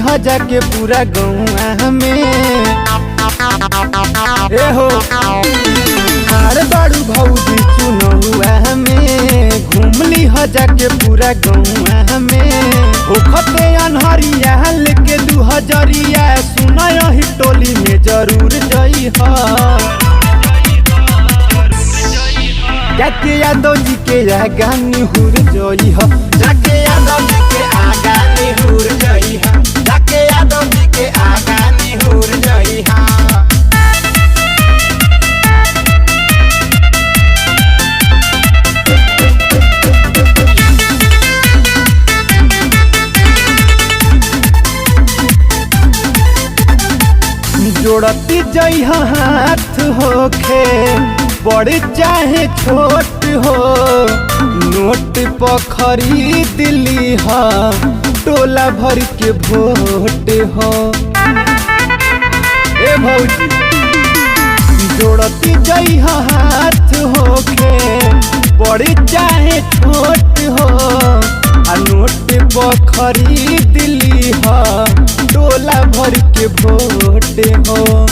ह जाके पूरा गौआ में ए हो हार बाड़ू भौजी चुनौआ में घूमली ह जाके पूरा गौआ में होखते अनहरिया लेके 2000 सुनय ही टोली में जरूर जई ह जाके यादव जी के आगा निहुर जई ह जाके यादव जी के आगा निहुर जई हा जाके यादव जी के आगा निहुर जई हा जोड़ती जई हाथ होखे बड़े चाहे छोट हो नोट पर खरीद ली हा टोला भर के वोट हो ए भौजी जोड़ती जई हाथ होखे बड़े चाहे छोट हो आ नोट पर खरीद ली हा टोला भर के वोट हो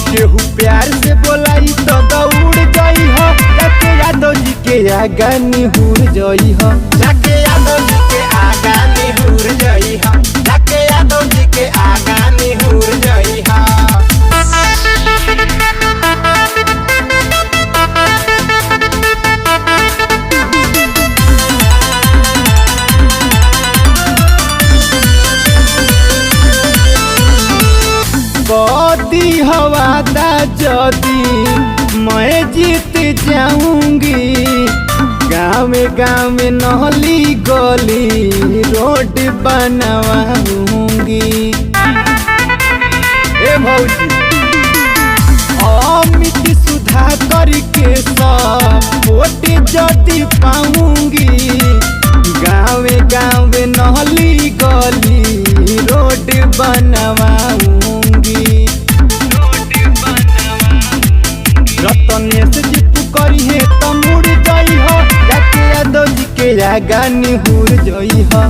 केहू प्यार से बोलाई तो दौड़ जई हो जाके यादव जी के आगा निहुर जई हो जाके यादव जी के आगा निहुर जई हा जाके यादव जी के आगा निहुर जई हा बदी हवादा जदी मैं जीत जाऊंगी गाँव में नहली गली रोड बनवाऊंगी ए भौजी अमित सुधा करके सपोर्ट जदी पाऊंगी गाँव नहली गली रोड बनवाऊंगी रतनेश जीतू करी है तो मुड़ जई हो जाके यादव जी के आगा निहुर जई हो।